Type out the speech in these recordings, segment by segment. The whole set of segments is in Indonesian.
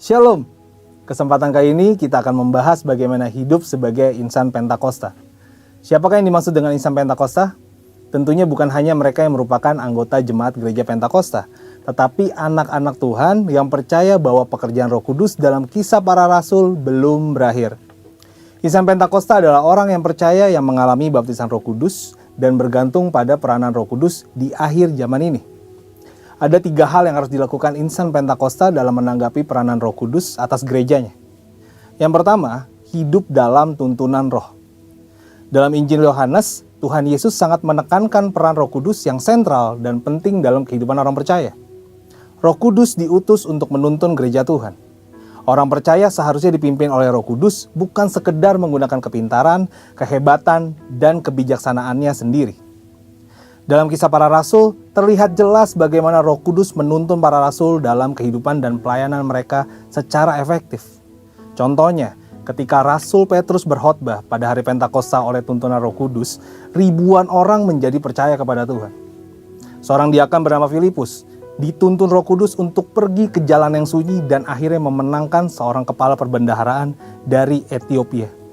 Shalom. Kesempatan kali ini kita akan membahas bagaimana hidup sebagai insan Pentakosta. Siapakah yang dimaksud dengan insan Pentakosta? Tentunya bukan hanya mereka yang merupakan anggota jemaat gereja Pentakosta, tetapi anak-anak Tuhan yang percaya bahwa pekerjaan Roh Kudus dalam Kisah Para Rasul belum berakhir. Insan Pentakosta adalah orang yang percaya yang mengalami baptisan Roh Kudus dan bergantung pada peranan Roh Kudus di akhir zaman ini. Ada 3 hal yang harus dilakukan insan Pentakosta dalam menanggapi peranan Roh Kudus atas gerejanya. Yang pertama, hidup dalam tuntunan Roh. Dalam Injil Yohanes, Tuhan Yesus sangat menekankan peran Roh Kudus yang sentral dan penting dalam kehidupan orang percaya. Roh Kudus diutus untuk menuntun gereja Tuhan. Orang percaya seharusnya dipimpin oleh Roh Kudus bukan sekedar menggunakan kepintaran, kehebatan, dan kebijaksanaannya sendiri. Dalam Kisah Para Rasul, terlihat jelas bagaimana Roh Kudus menuntun para rasul dalam kehidupan dan pelayanan mereka secara efektif. Contohnya, ketika Rasul Petrus berkhotbah pada hari Pentakosta oleh tuntunan Roh Kudus, ribuan orang menjadi percaya kepada Tuhan. Seorang diakan bernama Filipus dituntun Roh Kudus untuk pergi ke jalan yang sunyi dan akhirnya memenangkan seorang kepala perbendaharaan dari Ethiopia.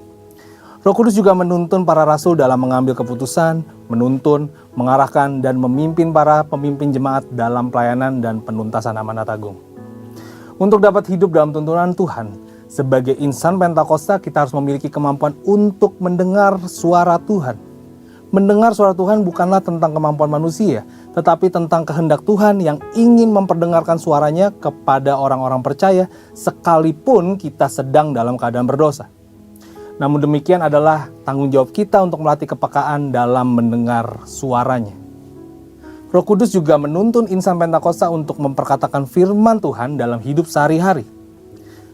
Roh Kudus juga menuntun para rasul dalam mengambil keputusan, menuntun, mengarahkan, dan memimpin para pemimpin jemaat dalam pelayanan dan penuntasan amanat agung. Untuk dapat hidup dalam tuntunan Tuhan, sebagai insan Pentakosta kita harus memiliki kemampuan untuk mendengar suara Tuhan. Mendengar suara Tuhan bukanlah tentang kemampuan manusia, tetapi tentang kehendak Tuhan yang ingin memperdengarkan suaranya kepada orang-orang percaya sekalipun kita sedang dalam keadaan berdosa. Namun demikian adalah tanggung jawab kita untuk melatih kepekaan dalam mendengar suaranya. Roh Kudus juga menuntun insan Pentakosta untuk memperkatakan firman Tuhan dalam hidup sehari-hari.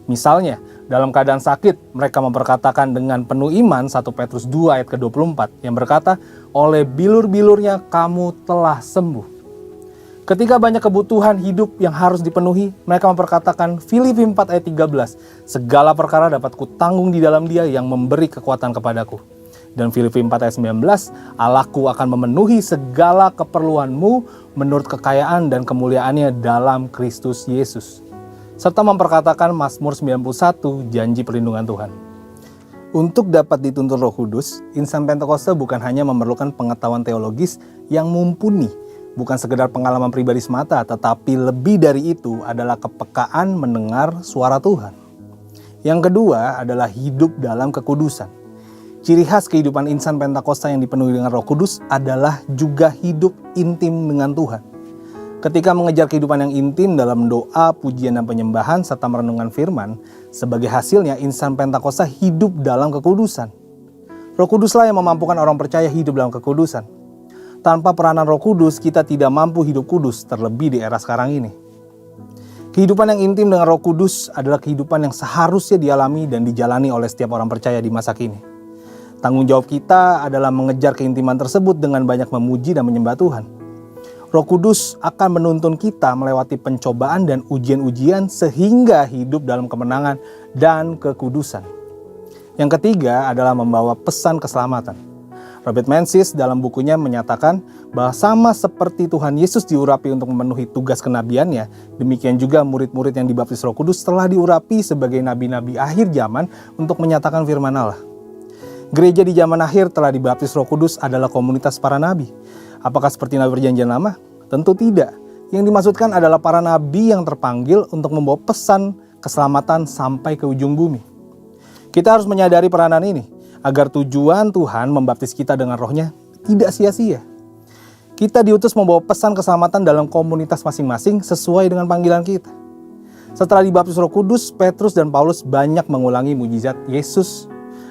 Misalnya, dalam keadaan sakit, mereka memperkatakan dengan penuh iman 1 Petrus 2 ayat ke-24 yang berkata, oleh bilur-bilurnya kamu telah sembuh. Ketika banyak kebutuhan hidup yang harus dipenuhi, mereka memperkatakan Filipi 4 ayat 13, segala perkara dapat kutanggung di dalam Dia yang memberi kekuatan kepadaku. Dan Filipi 4 ayat 19, Allahku akan memenuhi segala keperluanmu menurut kekayaan dan kemuliaannya dalam Kristus Yesus. Serta memperkatakan Mazmur 91, janji perlindungan Tuhan. Untuk dapat dituntun Roh Kudus, insan Pentakosta bukan hanya memerlukan pengetahuan teologis yang mumpuni, bukan sekedar pengalaman pribadi semata, tetapi lebih dari itu adalah kepekaan mendengar suara Tuhan. Yang kedua adalah hidup dalam kekudusan. Ciri khas kehidupan insan Pentakosta yang dipenuhi dengan Roh Kudus adalah juga hidup intim dengan Tuhan. Ketika mengejar kehidupan yang intim dalam doa, pujian, dan penyembahan serta merenungkan firman, sebagai hasilnya insan Pentakosta hidup dalam kekudusan. Roh Kuduslah yang memampukan orang percaya hidup dalam kekudusan. Tanpa peranan Roh Kudus, kita tidak mampu hidup kudus, terlebih di era sekarang ini. Kehidupan yang intim dengan Roh Kudus adalah kehidupan yang seharusnya dialami dan dijalani oleh setiap orang percaya di masa kini. Tanggung jawab kita adalah mengejar keintiman tersebut dengan banyak memuji dan menyembah Tuhan. Roh Kudus akan menuntun kita melewati pencobaan dan ujian-ujian sehingga hidup dalam kemenangan dan kekudusan. Yang ketiga adalah membawa pesan keselamatan. Robert Menzies dalam bukunya menyatakan bahwa sama seperti Tuhan Yesus diurapi untuk memenuhi tugas kenabiannya, demikian juga murid-murid yang dibaptis Roh Kudus telah diurapi sebagai nabi-nabi akhir zaman untuk menyatakan firman Allah. Gereja di zaman akhir telah dibaptis Roh Kudus adalah komunitas para nabi. Apakah seperti nabi perjanjian lama? Tentu tidak. Yang dimaksudkan adalah para nabi yang terpanggil untuk membawa pesan keselamatan sampai ke ujung bumi. Kita harus menyadari peranan ini, agar tujuan Tuhan membaptis kita dengan Roh-Nya tidak sia-sia. Kita diutus membawa pesan keselamatan dalam komunitas masing-masing sesuai dengan panggilan kita. Setelah dibaptis Roh Kudus, Petrus dan Paulus banyak mengulangi mujizat Yesus.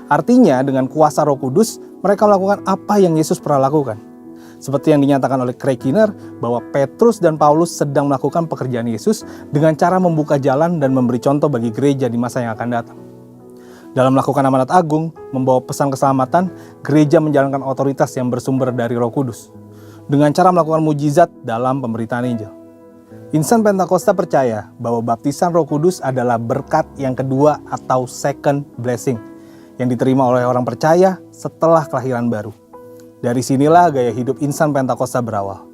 Artinya dengan kuasa Roh Kudus, mereka melakukan apa yang Yesus pernah lakukan. Seperti yang dinyatakan oleh Craig Keener bahwa Petrus dan Paulus sedang melakukan pekerjaan Yesus dengan cara membuka jalan dan memberi contoh bagi gereja di masa yang akan datang. Dalam melakukan amanat agung, membawa pesan keselamatan, gereja menjalankan otoritas yang bersumber dari Roh Kudus. Dengan cara melakukan mujizat dalam pemberitaan Injil. Insan Pentakosta percaya bahwa baptisan Roh Kudus adalah berkat yang kedua atau second blessing yang diterima oleh orang percaya setelah kelahiran baru. Dari sinilah gaya hidup insan Pentakosta berawal.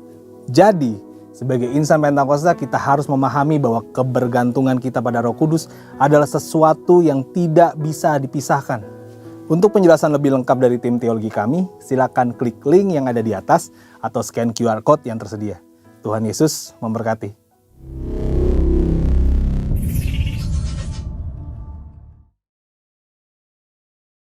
Jadi, Sebagai insan Pentakosta, kita harus memahami bahwa kebergantungan kita pada Roh Kudus adalah sesuatu yang tidak bisa dipisahkan. Untuk penjelasan lebih lengkap dari tim teologi kami, silakan klik link yang ada di atas atau scan QR Code yang tersedia. Tuhan Yesus memberkati.